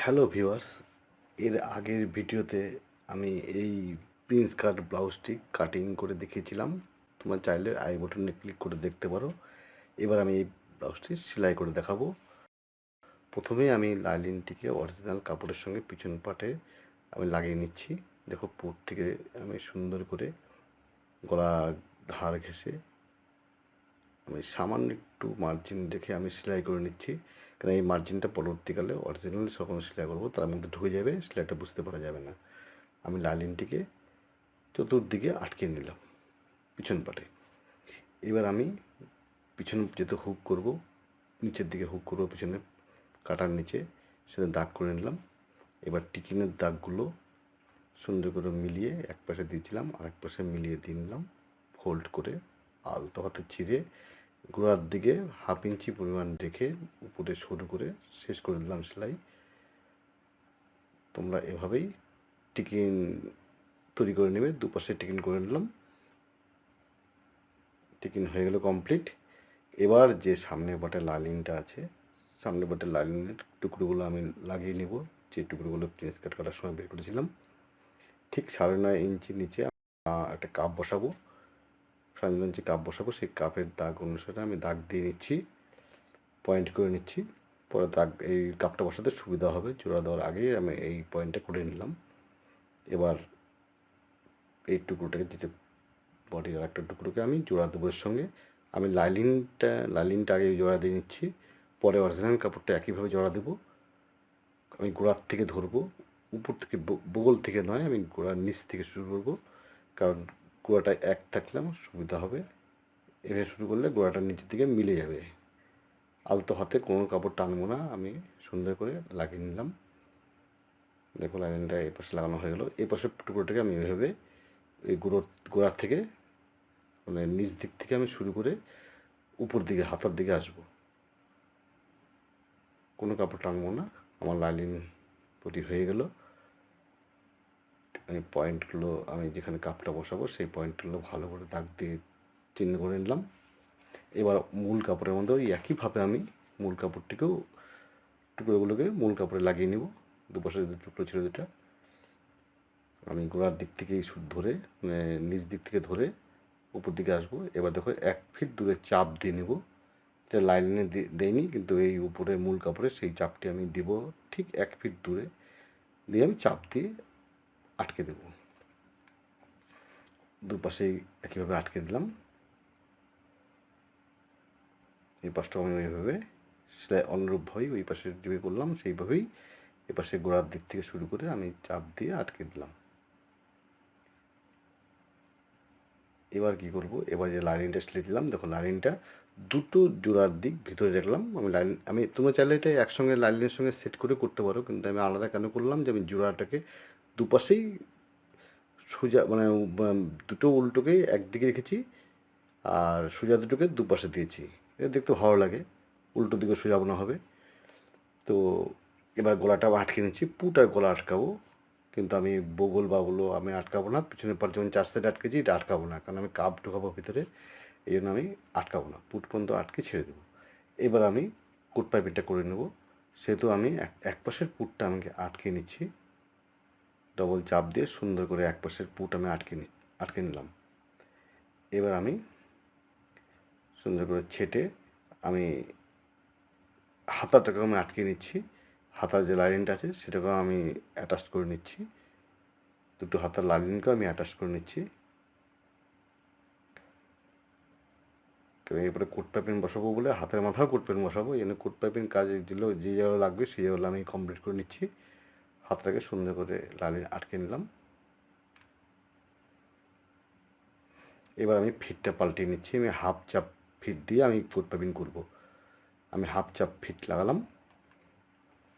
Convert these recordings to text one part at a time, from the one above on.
Hello viewers, এর আগের ভিডিওতে আমি এই প্রিন্স কাট ব্লাউজটি কাটিং করে দেখিয়েছিলাম। তোমরা চাইলে আই বাটনে ক্লিক করে দেখতে পারো। এবার আমি এই ব্লাউজটি সেলাই করে দেখাবো। প্রথমে আমি লাইনিংটিকে অরিজিনাল কাপড়ের সঙ্গে পিছন পাটে আমি লাগিয়ে নিচ্ছি। দেখো, পুট থেকে আমি সুন্দর করে গলা ধার ঘেঁষে আমি সামান্য একটু মার্জিন রেখে আমি সেলাই করে নিচ্ছি। কারণ এই মার্জিনটা পরবর্তীকালে অরিজিনাল যখন সেলাই করবো তার মধ্যে ঢুকে যাবে, সেলাইটা বুঝতে পারা যাবে না। আমি লাইনিংটিকে চতুর্দিকে আটকে নিলাম পিছন পাটে। এবার আমি পিছন যেহেতু হুক করব, নিচের দিকে হুক করবো, পিছনে কাটার নিচে সেটা দাগ করে নিলাম। এবার টিকিনের দাগগুলো সুন্দর করে মিলিয়ে এক পাশে দিয়েছিলাম, আরেক পাশে মিলিয়ে দিয়ে নিলাম। ফোল্ড করে আলতো হাতে চিড়ে গোড়ার দিকে 1/2 ইঞ্চি পরিমাণ রেখে উপরে শুরু করে শেষ করে দিলাম সেলাই। তোমরা এভাবেই টিকিন তৈরি করে নেবে। দুপাশে টিকিন করে নিলাম। টিকিন হয়ে গেল কমপ্লিট। এবার যে সামনে বাটের লাইনিংটা আছে, সামনে বাটের লাইনিংয়ের টুকরোগুলো আমি লাগিয়ে নেব। যে টুকরোগুলো প্রিন্স কাট করার সময় বের করেছিলাম, ঠিক 9.5 ইঞ্চি নিচে একটা কাপ বসাবো। 9.5 ইঞ্চি কাপ বসাবো। সেই কাপের দাগ অনুসারে আমি দাগ দিয়ে নিচ্ছি, পয়েন্ট করে নিচ্ছি। পরে দাগ এই কাপটা বসাতে সুবিধা হবে। জোড়া দেওয়ার আগেই আমি এই পয়েন্টটা করে নিলাম। এবার এই টুকরোটাকে, যেটা বডির আরেকটা টুকরোকে আমি জোড়া দেবো এর সঙ্গে। আমি লাইনিংটা আগে জোড়া দিয়ে নিচ্ছি, পরে অরিজিনাল কাপড়টা একইভাবে জোড়া দেবো। আমি গোড়ার থেকে ধরবো, উপর থেকে বগল থেকে নয়, আমি গোড়ার নিচ থেকে শুরু করবো। কারণ গোড়াটা এক থাকলে আমার সুবিধা হবে। এভাবে শুরু করলে গোড়াটা নিচের দিকে মিলে যাবে। আলতো হাতে কোনো কাপড় টানবো না, আমি সুন্দর করে লাগিয়ে নিলাম। দেখো, লাইনিংটা এই পাশে লাগানো হয়ে গেলো। এই পাশের টুকরোটাকে আমি এভাবে এই গোড়ার থেকে, মানে নিচ দিক থেকে আমি শুরু করে উপর দিকে হাতার দিকে আসবো। কোনো কাপড় টানবো না। আমার লাইনিং তৈরি হয়ে গেল। আমি পয়েন্টগুলো, আমি যেখানে কাপটা বসাবো সেই পয়েন্টগুলো ভালো করে দাগ দিয়ে চিহ্ন করে নিলাম। এবার মূল কাপড়ের মধ্যে ওই একইভাবে আমি মূল কাপড়টিকেও, টুকরোগুলোকে মূল কাপড়ে লাগিয়ে নেব। দুপাশে যে টুকরো ছিল যেটা, আমি গোড়ার দিক থেকেই ধরে, মানে নিচ দিক থেকে ধরে উপর দিকে আসবো। এবার দেখো 1 ফিট দূরে চাপ দিয়ে নেব। এটা লাইনে দেয়নি, কিন্তু এই উপরে মূল কাপড়ে সেই চাপটি আমি দেব। ঠিক 1 ফিট দূরে দিয়ে আমি চাপ দিয়ে আটকে দেব। দুপাশেই একইভাবে আটকে দিলাম। এই পাশটাও আমি ওইভাবে সেলাই অনুরূপভাবেই ওই পাশে যেভাবে করলাম সেইভাবেই এ পাশে গোড়ার দিক থেকে শুরু করে আমি চাপ দিয়ে আটকে দিলাম। এবার কি করব, এবার যে লাইনিংটা সেলাই দিলাম, দেখো লাইনিংটা দুটো জোড়ার দিক ভিতরে রাখলাম। আমি তোমরা চাইলে এটা একসঙ্গে লাইনিংয়ের সঙ্গে সেট করে করতে পারো, কিন্তু আমি আলাদা কেন করলাম, যে আমি জোড়াটাকে দুপাশেই সোজা, মানে দুটো উল্টোকেই একদিকে রেখেছি, আর সোজা দুটোকে দুপাশে দিয়েছি। এটা দেখতে ভালো লাগে, উল্টো দিকে সোজা বোনা হবে। তো এবার গলাটাও আটকে নিচ্ছি, পুট আর গলা আটকাবো। কিন্তু আমি বগল বাগুলো আমি আটকাবো না। পিছনের পাট যেমন 4 সাইড আটকেছি, এটা আটকাবো না, কারণ আমি কাপ ঢোকাবো ভিতরে। এই জন্য আমি আটকাবো না, পুট পর্যন্ত আটকে ছেড়ে দেবো। এবার আমি কোট পাইপিংটা করে নেব। সেহেতু আমি এক পাশের পুটটা আমাকে আটকে নিচ্ছি, ডবল চাপ দিয়ে সুন্দর করে এক পাশের পুট আমি আটকে নিলাম। এবার আমি সুন্দর করে ছেটে আমি হাতাটাকে আমি আটকে নিচ্ছি। হাতার যে লাইনিংটা আছে সেটাকেও আমি অ্যাটাচ করে নিচ্ছি। দুটো হাতার লাইনিংকেও আমি অ্যাটাচ করে নিচ্ছি। এরপরে কোট পাইপিং বসাবো বলে হাতের মাথাও কোট পাইপিং বসাবো। এই জন্য কোট পাইপিং কাজ যেগুলো যে জায়গায় লাগবে সেই জায়গাগুলো আমি কমপ্লিট করে নিচ্ছি। হাতটাকে সুন্দর করে লাইনিং আটকে নিলাম। এবার আমি ফিটটা পাল্টিয়ে নিচ্ছি। আমি হাফ চাপ ফিট দিয়ে আমি কোট পাইপিং করবো। আমি হাফ চাপ ফিট লাগালাম।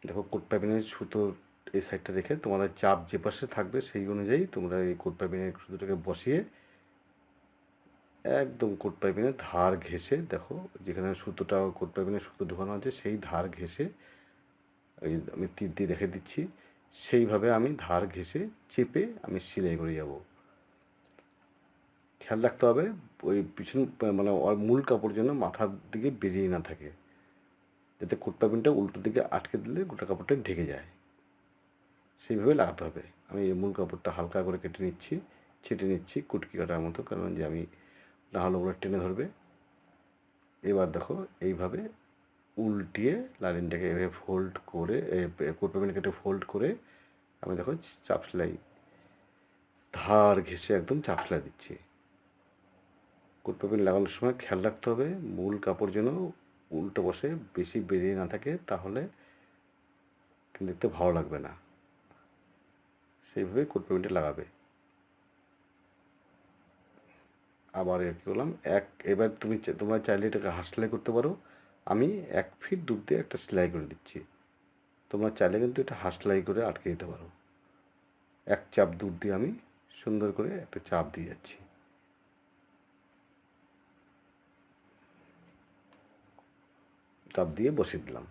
দেখো, কোট পাইপিংয়ের সুতোর এই সাইডটা রেখে তোমাদের চাপ যে পাশে থাকবে সেই অনুযায়ী তোমরা এই কোট পাইপিংয়ের সুতোটাকে বসিয়ে একদম কোট পাইপিংয়ের ধার ঘেঁষে, দেখো যেখানে সুতোটা কোট পাইপিংয়ের সুতো ঢোকানো আছে সেই ধার ঘেঁষে, এই আমি তীর দিয়ে রেখে দিচ্ছি, সেইভাবে আমি ধার ঘেঁষে চেপে আমি সেলাই করে যাব। খেয়াল রাখতে হবে ওই পিছন, মানে মূল কাপড় যেন মাথার দিকে বেরিয়ে না থাকে, যাতে কোট পাইপিংটা উল্টো দিকে আটকে দিলে গোটা কাপড়টা ঢেকে যায়। সেইভাবে লাগাতে হবে। আমি এই মূল কাপড়টা হালকা করে কেটে নিচ্ছি, ছেটে নিচ্ছি কুটকি কাটার মতো, কারণ যে আমি না হলে ওগুলো টেনে ধরবে। এবার দেখো এইভাবে উল্টিয়ে লাইনিংটাকে এভাবে ফোল্ড করে কোট পেমেন্ট কেটে ফোল্ড করে আমি দেখো চাপ সেলাই ধার ঘেঁষে একদম চাপ সেলাই দিচ্ছি। কোট পেমেন্ট লাগানোর সময় খেয়াল রাখতে হবে মূল কাপড় যেন উল্টো বসে, বেশি বেরিয়ে না থাকে, তাহলে দেখতে ভালো লাগবে না। সেইভাবে কোট পেমেন্টে লাগাবে। আবার কী করলাম এবার তোমরা চাইলে এটাকে হাফ সেলাই করতে পারো। আমি 1 ফিট দূর দিয়ে একটা সেলাই করে দিচ্ছি। তোমরা চাইলে কিন্তু এটা হাফ সেলাই করে আটকে দিতে পারো। এক চাপ দূর দিয়ে আমি সুন্দর করে একটা চাপ দিয়ে যাচ্ছি। চাপ দিয়ে বসিয়ে দিলাম।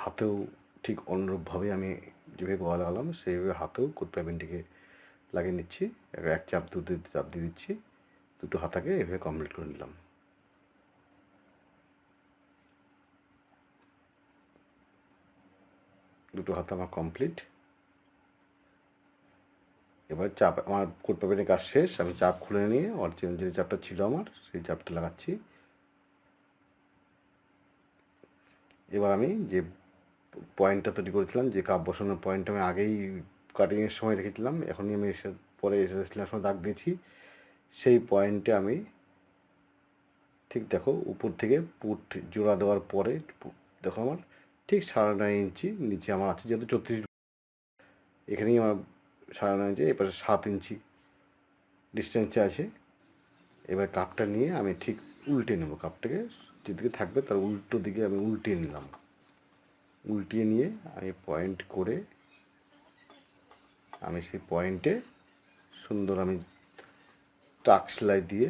হাতেও ঠিক অনুরূপভাবে আমি যেভাবে গলা লাগালাম সেইভাবে হাতেও কোট পেমেন্টটিকে লাগিয়ে নিচ্ছি। এক চাপ দূর দিয়ে চাপ দিয়ে দিচ্ছি। দুটো হাতাকে এভাবে কমপ্লিট করে নিলাম। দুটো হাতা আমার কমপ্লিট। এবার চাপ আমার কোট পেমেন্টের কাজ শেষ। আমি চাপ খুলে নিয়ে অরিজিনাল যে চাপটা ছিল আমার সেই চাপটা লাগাচ্ছি। এবার আমি যে পয়েন্টটা তৈরি করেছিলাম, যে কাপ বসানোর পয়েন্টটা আমি আগেই কাটিংয়ের সময় রেখেছিলাম, এখনই আমি পরে সেলাইয়ের সময় দাগ দিয়েছি, সেই পয়েন্টে আমি ঠিক দেখো উপর থেকে পুট জোড়া দেওয়ার পরে দেখো আমার ঠিক 9.5 ইঞ্চি নিচে আমার আছে, যেহেতু 34 এখানেই আমার 9.5 ইঞ্চি, এপাশে 7 ইঞ্চি ডিস্টেন্সে আছে। এবার কাপটা নিয়ে আমি ঠিক উল্টে নেব। কাপটাকে যেদিকে থাকবে তার উল্টো দিকে আমি উল্টিয়ে নিলাম। উল্টিয়ে নিয়ে আমি পয়েন্ট করে আমি সেই পয়েন্টে সুন্দর আমি টাক সেলাই দিয়ে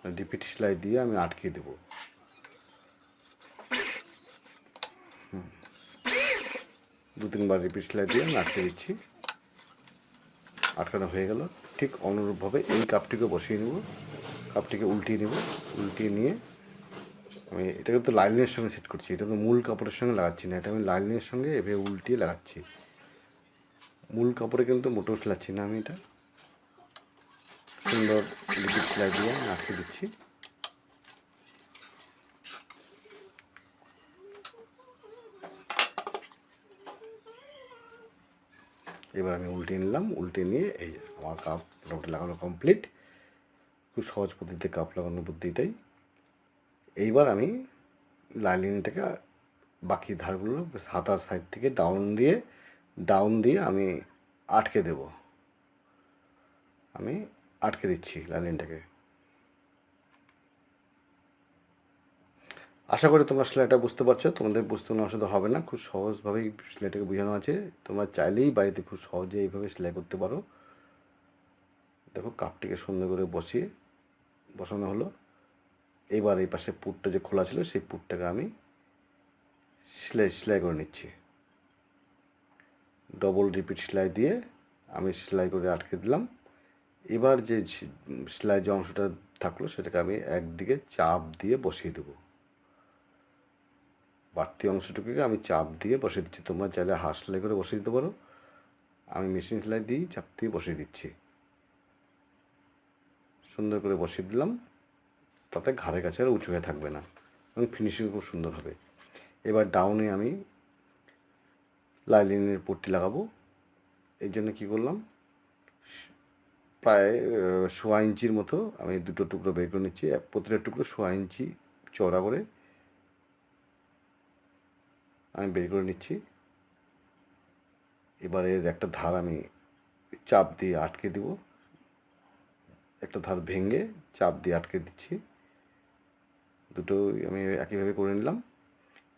রিপিট সেলাই দিয়ে আমি আটকে দেবো। দু তিনবার রিপিট সেলাই দিয়ে আমি আটকে দিচ্ছি। আটকানো হয়ে গেল। ঠিক অনুরূপভাবে এই কাপটিকে বসিয়ে নেব। কাপটিকে উল্টিয়ে নেব। উল্টিয়ে নিয়ে আমি এটা কিন্তু লাইনের সঙ্গে সেট করছি, এটা তো মূল কাপড়ের সঙ্গে লাগাচ্ছি না, এটা আমি লাইনের সঙ্গে এভাবে উল্টিয়ে লাগাচ্ছি। মূল কাপড়ে কিন্তু মোটেও সেলাচ্ছি না, আমি এটা সুন্দর রিপিট সেলাই দিয়ে আমি আটকে দিচ্ছি। এবার আমি উল্টে নিলাম। উল্টে নিয়ে এই আমার কাপ মোটামুটি লাগানো কমপ্লিট। খুব সহজ পদ্ধতিতে কাপ লাগানোর বুদ্ধি এটাই। এইবার আমি লাইনিংটাকে বাকি ধারগুলো হাতার সাইড থেকে ডাউন দিয়ে আমি আটকে দেব। আমি আটকে দিচ্ছি লাইনিংটাকে। আশা করি তোমরা সেলাইটা বুঝতে পারছো। তোমাদের বুঝতে কোনো অসুবিধা হবে না, খুব সহজভাবেই সেলাইটাকে বোঝানো আছে। তোমরা চাইলেই বাড়িতে খুব সহজে এইভাবে সেলাই করতে পারো। দেখো কাপটিকে সুন্দর করে বসানো হলো। এবার এই পাশে পুটটা যে খোলা ছিল সেই পুটটাকে আমি সেলাই করে নিচ্ছি। ডবল রিপিট সেলাই দিয়ে আমি সেলাই করে আটকে দিলাম। এবার যে সেলাই যে অংশটা থাকলো সেটাকে আমি একদিকে চাপ দিয়ে বসিয়ে দেবো। বাড়তি অংশটুকুকে আমি চাপ দিয়ে বসিয়ে দিচ্ছি। তোমরা চাইলে হাত সেলাই করে বসিয়ে দিতে পারো। আমি মেশিন সেলাই দিয়েই চাপ দিয়ে বসিয়ে দিচ্ছি। সুন্দর করে বসিয়ে দিলাম, তাতে ঘাড়ের কাছে আর উঁচু হয়ে থাকবে না এবং ফিনিশিং খুব সুন্দর হবে। এবার ডাউনে আমি লাইনিংয়ের পট্টি লাগাবো। এই জন্য কী করলাম, প্রায় 1.25 ইঞ্চির মতো আমি দুটো টুকরো বের করে নিচ্ছি। প্রতিটা টুকরো 1.25 ইঞ্চি চওড়া করে আমি বের করে নিচ্ছি। এবারে একটা ধার আমি চাপ দিয়ে আটকে দিব। একটা ধার ভেঙে চাপ দিয়ে আটকে দিচ্ছি। দুটোই আমি একইভাবে করে নিলাম।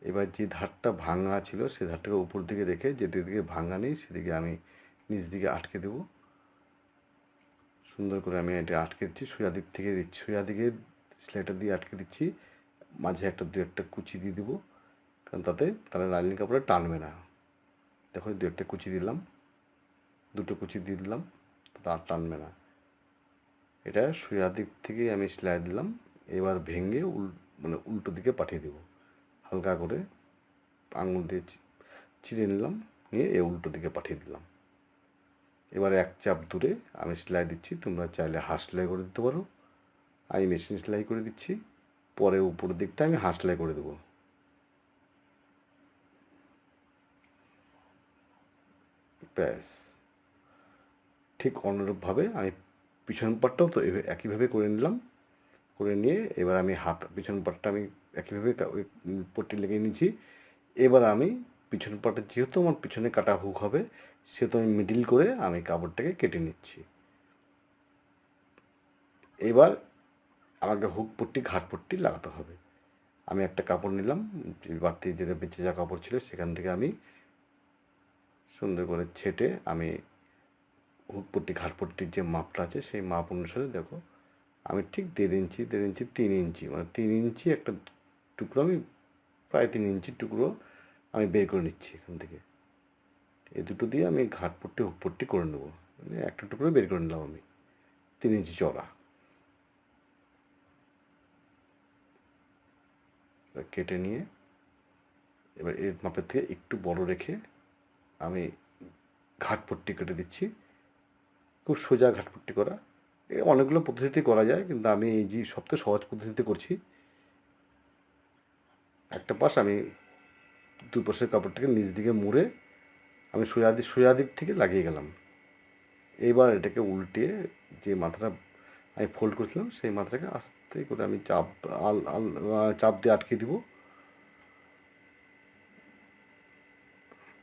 এবার যে ধারটা ভাঙা ছিল সেই ধারটাকে উপর দিকে রেখে যেদিকে ভাঙা নেই সেদিকে আমি নিচ দিকে আটকে দেব। সুন্দর করে আমি এটা আটকে দিচ্ছি। সোজা দিকে সেলাইটা দিয়ে আটকে দিচ্ছি। মাঝে দু একটা কুচি দিয়ে দেবো, কারণ তাহলে লাইনিং কাপড়ে টানবে না। দেখো দু একটা কুচি দিলাম, দুটো কুচি দিয়ে দিলাম, তাতে আর টানবে না। এটা সোজা দিক থেকে আমি সেলাই দিলাম। এবার ভেঙে উল্টো দিকে পাঠিয়ে দেব হালকা করে। আঙুল দিয়ে চিড়ে নিলাম, নিয়ে এ উল্টো দিকে পাঠিয়ে দিলাম। এবার এক চাপ দূরে আমি সেলাই দিচ্ছি, তোমরা চাইলে হাফ সেলাই করে দিতে পারো, আমি মেশিন সেলাই করে দিচ্ছি। পরে উপরের দিকটা আমি হাফ সেলাই করে দেবো। ব্যাস, ঠিক অনুরূপভাবে আমি পিছন পাটটাও তো একইভাবে করে নিলাম। করে নিয়ে এবার আমি পিছন পাটটা আমি একইভাবে ওই পট্টি লেগে নিয়েছি। এবার আমি পিছন পাটে, যেহেতু আমার পিছনে কাটা হুক হবে, সেহেতু আমি মিডিল করে আমি কাপড়টাকে কেটে নিচ্ছি। এবার আমাকে হুক পট্টি, ঘাট পট্টি লাগাতে হবে। আমি একটা কাপড় নিলাম, বাড়তি যেটা বেঁচে যা কাপড় ছিল সেখান থেকে আমি সুন্দর করে ছেটে আমি হুক পট্টি, ঘাট পট্টির যে মাপটা আছে সেই মাপ অনুসারে দেখো আমি ঠিক 1.5 ইঞ্চি 3 ইঞ্চি, মানে 3 ইঞ্চি একটা টুকরো, আমি প্রায় 3 ইঞ্চি টুকরো আমি বের করে নিচ্ছি এখান থেকে। এই দুটো দিয়ে আমি ঘাট পট্টি হুক পট্টি করে নেবো। মানে একটা টুকরো বের করে নিলাম আমি 3 ইঞ্চি চড়া। কেটে নিয়ে এবার এর মাপের থেকে একটু বড় রেখে আমি ঘাট পট্টি কেটে দিচ্ছি। খুব সোজা ঘাট পট্টি করা, অনেকগুলো পদ্ধতিতে করা যায়, কিন্তু আমি এই যে সবথেকে সহজ পদ্ধতিতে করছি। একটা পাশ আমি দুই পাশের কাপড়টাকে নিচ দিকে মুড়ে আমি সোজা দিক থেকে লাগিয়ে গেলাম। এইবার এটাকে উল্টিয়ে যে মাথাটা আমি ফোল্ড করেছিলাম সেই মাথাটাকে আস্তে করে আমি চাপ দিয়ে আটকে দিব।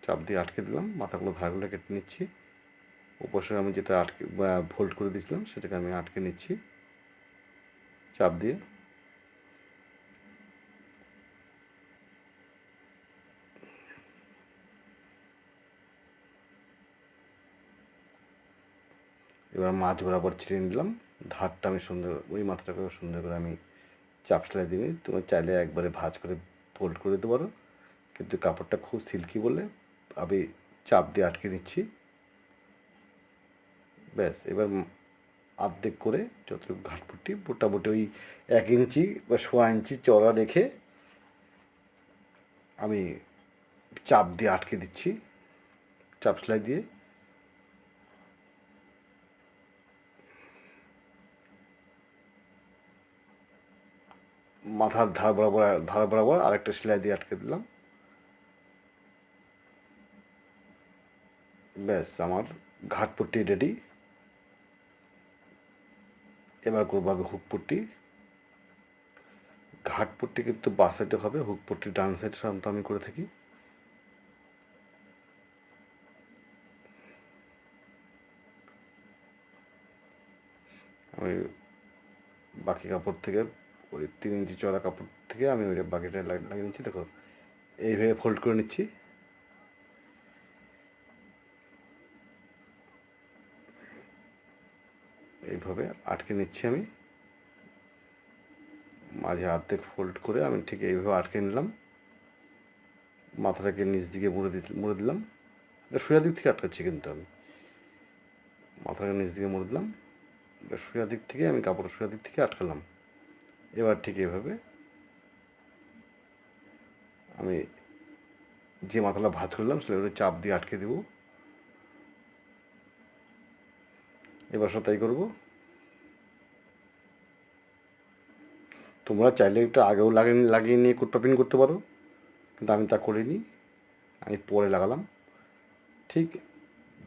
চাপ দিয়ে আটকে দিলাম, মাথাগুলো ধারগুলো কেটে নিচ্ছি। ওপাশে আমি যেটা ফোল্ড করে দিয়েছিলাম সেটাকে আমি আটকে নিচ্ছি চাপ দিয়ে। এবার মাছ বরাবর ছিঁড়ে নিলাম, ধারটা আমি সুন্দর, ওই মাথাটাকে সুন্দর করে আমি চাপ সেলাই দিবি। তোমার চাইলে একবারে ভাঁজ করে ফোল্ড করে দিতে পারো, কিন্তু কাপড়টা খুব সিল্কি বলে আমি চাপ দিয়ে আটকে নিচ্ছি। ব্যাস, এবার আর্ধেক করে যতটুকু ঘাটপট্টি মোটামুটি ওই 1 ইঞ্চি বা 1.25 ইঞ্চি চড়া রেখে আমি চাপ দিয়ে আটকে দিচ্ছি, চাপ সেলাই দিয়ে। মাথার ধার বরাবর আরেকটা সেলাই দিয়ে আটকে দিলাম। ব্যাস, আমার ঘাটপট্টি রেডি। এবার করবো আমি হুক পট্টি। ঘাটপট্টি কিন্তু বাঁ সাইডে হবে, হুক পট্টি ডান সাইডে সাধারণত আমি করে থাকি। আমি বাকি কাপড় থেকে ওই 3 ইঞ্চি চড়া কাপড় থেকে আমি ওই বাকিটা লাগিয়ে নিচ্ছি। দেখো এইভাবে ফোল্ড করে নিচ্ছি। এইভাবে আটকে নিচ্ছি আমি, মাঝে অর্ধেক ফোল্ড করে আমি ঠিক এইভাবে আটকে নিলাম। মাথাটাকে নিচ দিকে মুড়ে দিলাম। এটা সোজা দিক থেকে আটকাচ্ছি, কিন্তু আমি মাথাটাকে নিচ দিকে মুড়ে দিলাম। এটা সোজা দিক থেকে আমি কাপড় সোজা দিক থেকে আটকালাম। এবার ঠিক এইভাবে আমি যে মাথাটা ভাঁজ করলাম সেটা চাপ দিয়ে আটকে দেব। এবার তাই করবো। তোমরা চাইলে একটু আগেও লাগিয়ে নিয়ে টপিং করতে পারো, কিন্তু আমি তা করিনি, আমি পরে লাগালাম। ঠিক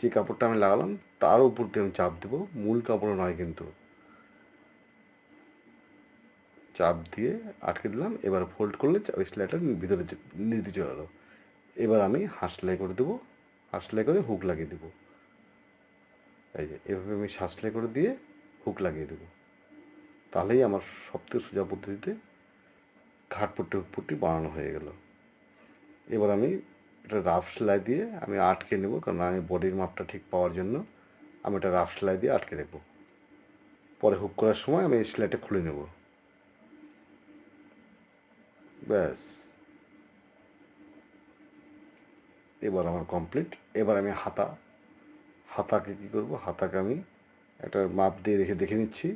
যে কাপড়টা আমি লাগালাম তার উপর দিয়ে আমি চাপ দেবো, মূল কাপড় নয় কিন্তু। চাপ দিয়ে আটকে দিলাম। এবার ফোল্ড করলে ওই সেলাইটা ভিতরে নিতে চলে এলো। এবার আমি হাঁস সেলাই করে দেবো, হাঁস সেলাই করে হুক লাগিয়ে দেবো। এই যে এভাবে আমি হাঁস সেলাই করে দিয়ে হুক লাগিয়ে দেবো। তাহলেই আমার সবথেকে সোজা পদ্ধতিতে ঘাটপট্টি হুকপট্টি বানানো হয়ে গেল। এবার আমি এটা রাফ সেলাই দিয়ে আমি আটকে নেব, কারণ আমি বডির মাপটা ঠিক পাওয়ার জন্য আমি এটা রাফ সেলাই দিয়ে আটকে রাখবো। পরে হুক করার সময় আমি এই সেলাইটা খুলে নেব। ব্যাস, এবার আমার কমপ্লিট। এবার আমি হাতাকে কী করবো, হাতাকে আমি একটা মাপ দিয়ে দেখে নিচ্ছি।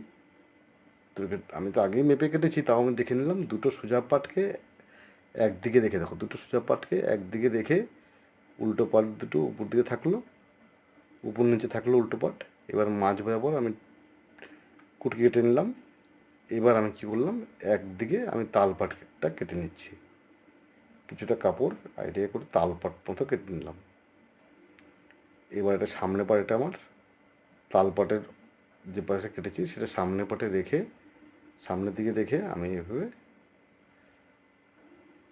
আমি তো আগেই মেপে কেটেছি, তাও আমি দেখে নিলাম দুটো সোজা পাটকে একদিকে রেখে দেখো, দুটো সোজা পাটকে একদিকে রেখে উল্টো পাট দুটো উপর দিকে থাকলো, উপর নিচে থাকলো উল্টো পাট। এবার মাঝ বরাবর আমি কুটকি কেটে নিলাম। এবার আমি কী করলাম, একদিকে আমি তাল পাটটা কেটে নিচ্ছি, কিছুটা কাপড় আইডিয়া করে তাল পাট মতো কেটে নিলাম। এবার এটা সামনে পাট, এটা আমার তাল পাটের যে পাটটা কেটেছি সেটা সামনে পাটে রেখে, সামনের দিকে রেখে আমি এভাবে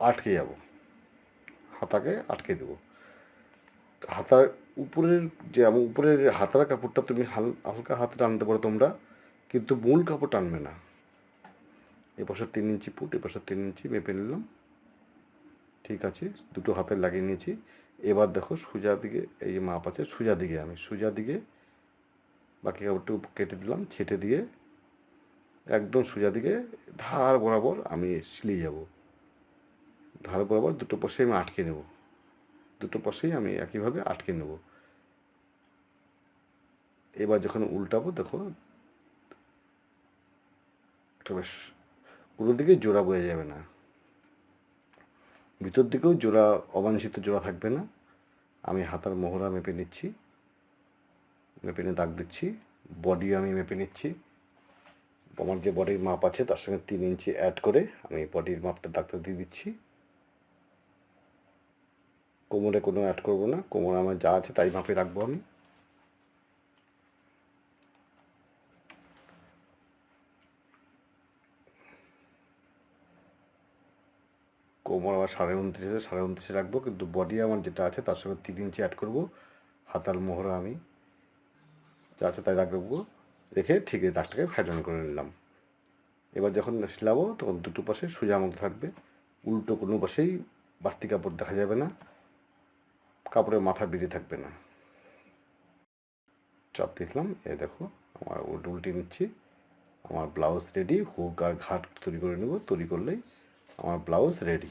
আটকে যাব, হাতাকে আটকে দেবো। হাতার উপরের যে আমার উপরের হাতার কাপড়টা তুমি হালকা হাতে টানতে পারো তোমরা, কিন্তু মূল কাপড় টানবে না। এ পাশে 3 ইঞ্চি ফুট, এ পাশে 3 ইঞ্চি মেপে নিলাম। ঠিক আছে, দুটো হাতে লাগিয়ে নিয়েছি। এবার দেখো সোজা দিকে এই যে মাপ আছে, সোজা দিকে আমি সোজা দিকে বাকি কাপড়টা কেটে দিলাম, ছেটে দিয়ে একদম সোজা দিকে ধার বরাবর আমি সিলিয়ে যাব। ধার বরাবর দুটো পাশে আমি আটকে নেব, দুটো পাশেই আমি একইভাবে আটকে নেব। এবার যখন উল্টাবো দেখো একটা বেশ কোনো দিকে জোড়া বয়ে যাবে না, ভিতর দিকেও জোড়া, অবাঞ্ছিত জোড়া থাকবে না। আমি হাতার মোহরা মেপে নিচ্ছি, মেপে নিয়ে দাগ দিচ্ছি। বডি আমি মেপে নিচ্ছি, আমার যে বডির মাপ আছে তার সঙ্গে 3 ইঞ্চি অ্যাড করে আমি বডির মাপটা দাগটা দিয়ে দিচ্ছি। কোমরে কোনো অ্যাড করবো না, কোমরে আমার যা আছে তাই মাপে রাখবো আমি। কোমর আমার 29.5 আছে, 29.5 রাখবো, কিন্তু বডি আমার যেটা আছে তার সঙ্গে 3 ইঞ্চি অ্যাড করবো। হাতার মোহরা আমি যা আছে তাই রাখবো, রেখে ঠিক এই দাগটাকে ফ্যাটন করে নিলাম। এবার যখন সিলাবো তখন দুটো পাশে সোজা মতো থাকবে, উল্টো কোনো পাশেই বাড়তি কাপড় দেখা যাবে না, কাপড়ের মাথা বেরিয়ে থাকবে না। চাপ দেখলাম, এ দেখো আমার উল্টে নিচ্ছি। আমার ব্লাউজ রেডি। হুক আর ঘাট তৈরি করে নেব, তৈরি করলেই আমার ব্লাউজ রেডি।